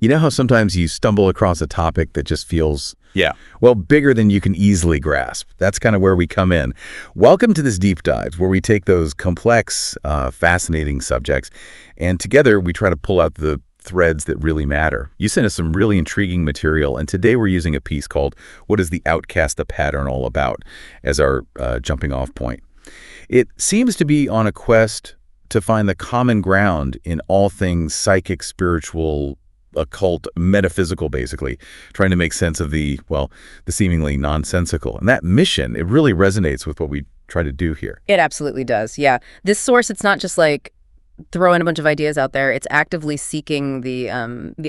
You know how sometimes you stumble across a topic that just feels, Yeah. well, bigger than you can easily grasp? That's kind of where we come in. Welcome to this deep dive where we take those complex, fascinating subjects, and together we try to pull out the threads that really matter. You sent us some really intriguing material, and today we're using a piece called What is the Outkast The Pattern All About as our jumping off point. It seems to be on a quest to find the common ground in all things psychic, spiritual, occult, metaphysical, basically, trying to make sense of the seemingly nonsensical. And that mission, it really resonates with what we try to do here. It absolutely does, yeah. This source, it's not just like throwing a bunch of ideas out there. It's actively seeking the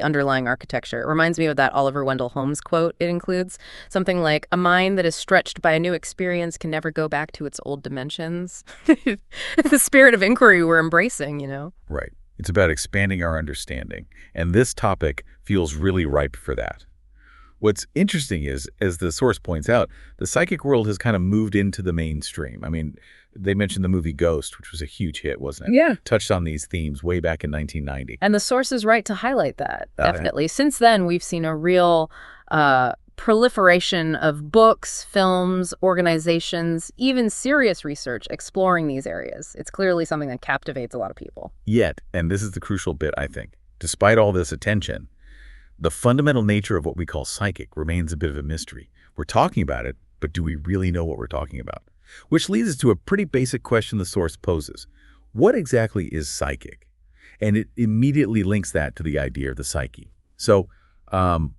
underlying architecture. It reminds me of that Oliver Wendell Holmes quote it includes. Something like, a mind that is stretched by a new experience can never go back to its old dimensions. The spirit of inquiry we're embracing, you know? Right. It's about expanding our understanding, and this topic feels really ripe for that. What's interesting is, as the source points out, the psychic world has kind of moved into the mainstream. I mean, they mentioned the movie Ghost, which was a huge hit, wasn't it? Yeah. Touched on these themes way back in 1990. And the source is right to highlight that, definitely. Since then, we've seen a real proliferation of books, films, organizations, even serious research exploring these areas. It's clearly something that captivates a lot of people. Yet, and this is the crucial bit, I think, despite all this attention, the fundamental nature of what we call psychic remains a bit of a mystery. We're talking about it, but do we really know what we're talking about? Which leads us to a pretty basic question the source poses. What exactly is psychic? And it immediately links that to the idea of the psyche. So,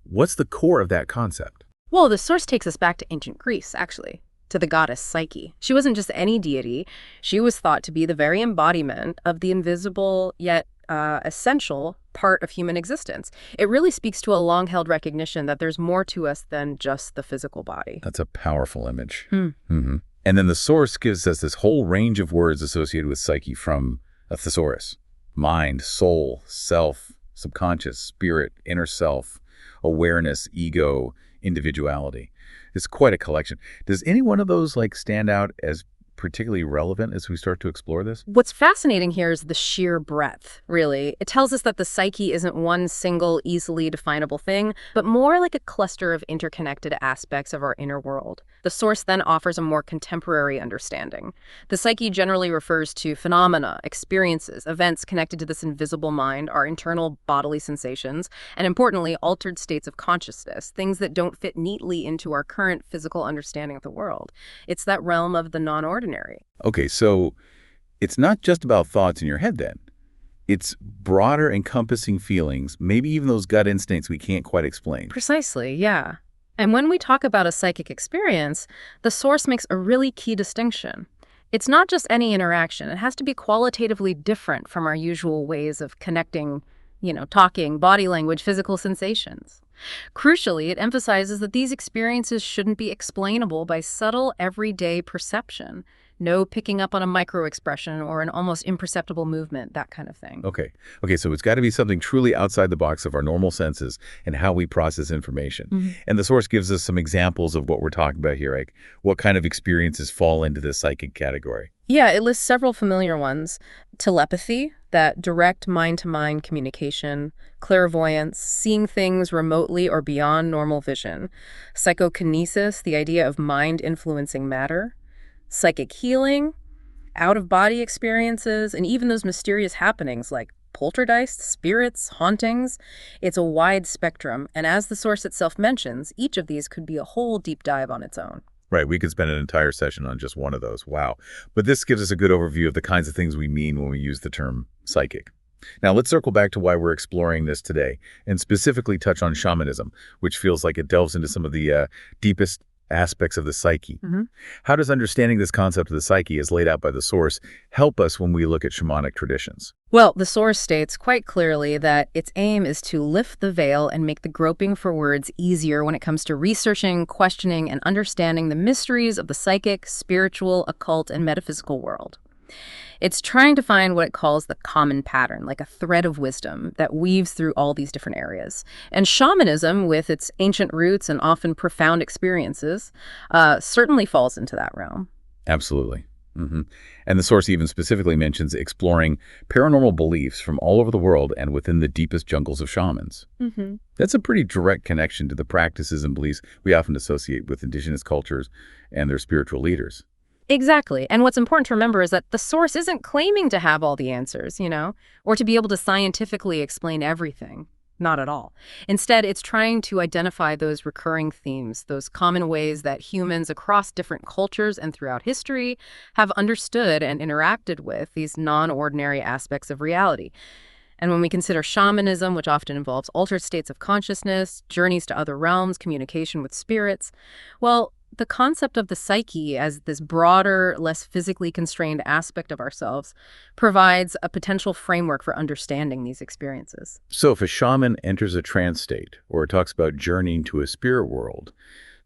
what's the core of that concept? Well, the source takes us back to ancient Greece, actually, to the goddess Psyche. She wasn't just any deity. She was thought to be the very embodiment of the invisible yet essential part of human existence. It really speaks to a long-held recognition that there's more to us than just the physical body. That's a powerful image. And then the source gives us this whole range of words associated with psyche from a thesaurus. Mind, soul, self, subconscious, spirit, inner self, awareness, ego, individuality. It's quite a collection. Does any one of those stand out as particularly relevant as we start to explore this? What's fascinating here is the sheer breadth, really. It tells us that the psyche isn't one single, easily definable thing, but more like a cluster of interconnected aspects of our inner world. The source then offers a more contemporary understanding. The psyche generally refers to phenomena, experiences, events connected to this invisible mind, our internal bodily sensations, and importantly, altered states of consciousness, things that don't fit neatly into our current physical understanding of the world. It's that realm of the non-ordinary. Okay, so it's not just about thoughts in your head then. It's broader encompassing feelings, maybe even those gut instincts we can't quite explain. Precisely, yeah. And when we talk about a psychic experience, the source makes a really key distinction. It's not just any interaction. It has to be qualitatively different from our usual ways of connecting, talking, body language, physical sensations. Crucially, it emphasizes that these experiences shouldn't be explainable by subtle, everyday perception. No picking up on a micro-expression or an almost imperceptible movement, that kind of thing. Okay, so it's got to be something truly outside the box of our normal senses and how we process information. And the source gives us some examples of what we're talking about here, like what kind of experiences fall into this psychic category. Yeah, it lists several familiar ones. Telepathy, that direct mind-to-mind communication, clairvoyance, seeing things remotely or beyond normal vision, psychokinesis, the idea of mind influencing matter, psychic healing, out-of-body experiences, and even those mysterious happenings like poltergeists, spirits, hauntings. It's a wide spectrum, and as the source itself mentions, each of these could be a whole deep dive on its own. Right, we could spend an entire session on just one of those. Wow. But this gives us a good overview of the kinds of things we mean when we use the term psychic. Now, let's circle back to why we're exploring this today, and specifically touch on shamanism, which feels like it delves into some of the deepest aspects of the psyche. How does understanding this concept of the psyche as laid out by the source help us when we look at shamanic traditions? Well, the source states quite clearly that its aim is to lift the veil and make the groping for words easier when it comes to researching, questioning, and understanding the mysteries of the psychic, spiritual, occult, and metaphysical world. It's trying to find what it calls the common pattern, like a thread of wisdom that weaves through all these different areas. And shamanism, with its ancient roots and often profound experiences, certainly falls into that realm. Absolutely. hmm And the source even specifically mentions exploring paranormal beliefs from all over the world and within the deepest jungles of shamans. Hmm. That's a pretty direct connection to the practices and beliefs we often associate with indigenous cultures and their spiritual leaders. Exactly. And what's important to remember is that the source isn't claiming to have all the answers, or to be able to scientifically explain everything. Not at all. Instead, it's trying to identify those recurring themes, those common ways that humans across different cultures and throughout history have understood and interacted with these non-ordinary aspects of reality. And when we consider shamanism, which often involves altered states of consciousness, journeys to other realms, communication with spirits, well, the concept of the psyche as this broader, less physically constrained aspect of ourselves provides a potential framework for understanding these experiences. So if a shaman enters a trance state or talks about journeying to a spirit world,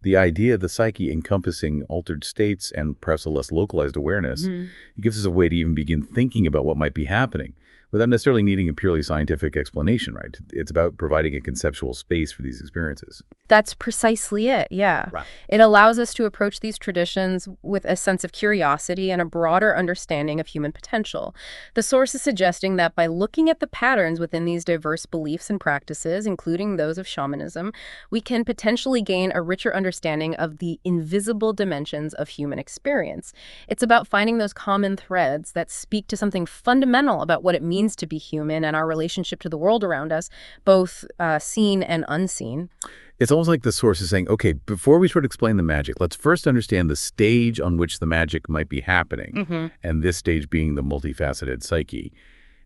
the idea of the psyche encompassing altered states and perhaps a less localized awareness, it gives us a way to even begin thinking about what might be happening without necessarily needing a purely scientific explanation, right? It's about providing a conceptual space for these experiences. That's precisely it, yeah. Right. It allows us to approach these traditions with a sense of curiosity and a broader understanding of human potential. The source is suggesting that by looking at the patterns within these diverse beliefs and practices, including those of shamanism, we can potentially gain a richer understanding of the invisible dimensions of human experience. It's about finding those common threads that speak to something fundamental about what it means to be human and our relationship to the world around us, both seen and unseen. It's almost like the source is saying, okay, before we sort of explain the magic, let's first understand the stage on which the magic might be happening, and this stage being the multifaceted psyche.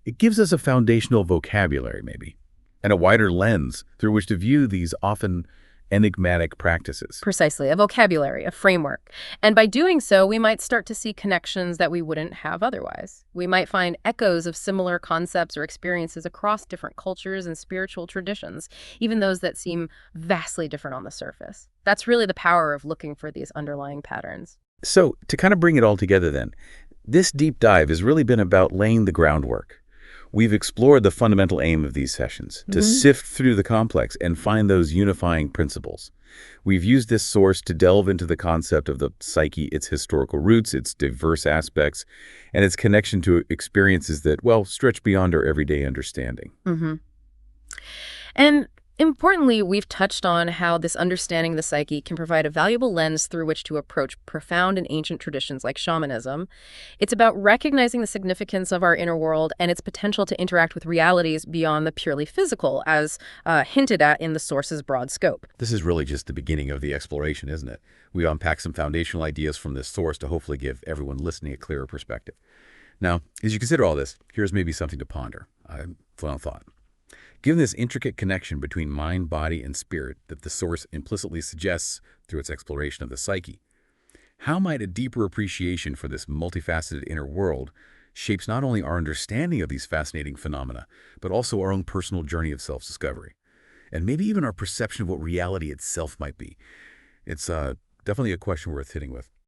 It gives us a foundational vocabulary, maybe, and a wider lens through which to view these often enigmatic practices. Precisely, a vocabulary, a framework. And by doing so, we might start to see connections that we wouldn't have otherwise. We might find echoes of similar concepts or experiences across different cultures and spiritual traditions, even those that seem vastly different on the surface. That's really the power of looking for these underlying patterns. So to kind of bring it all together then, this deep dive has really been about laying the groundwork. We've explored the fundamental aim of these sessions, to sift through the complex and find those unifying principles. We've used this source to delve into the concept of the psyche, its historical roots, its diverse aspects, and its connection to experiences that, well, stretch beyond our everyday understanding. And importantly, we've touched on how this understanding the psyche can provide a valuable lens through which to approach profound and ancient traditions like shamanism. It's about recognizing the significance of our inner world and its potential to interact with realities beyond the purely physical, as hinted at in the source's broad scope. This is really just the beginning of the exploration, isn't it? We unpack some foundational ideas from this source to hopefully give everyone listening a clearer perspective. Now, as you consider all this, here's maybe something to ponder. Final thought. Given this intricate connection between mind, body, and spirit that the source implicitly suggests through its exploration of the psyche, how might a deeper appreciation for this multifaceted inner world shapes not only our understanding of these fascinating phenomena, but also our own personal journey of self-discovery, and maybe even our perception of what reality itself might be? It's definitely a question worth hitting with.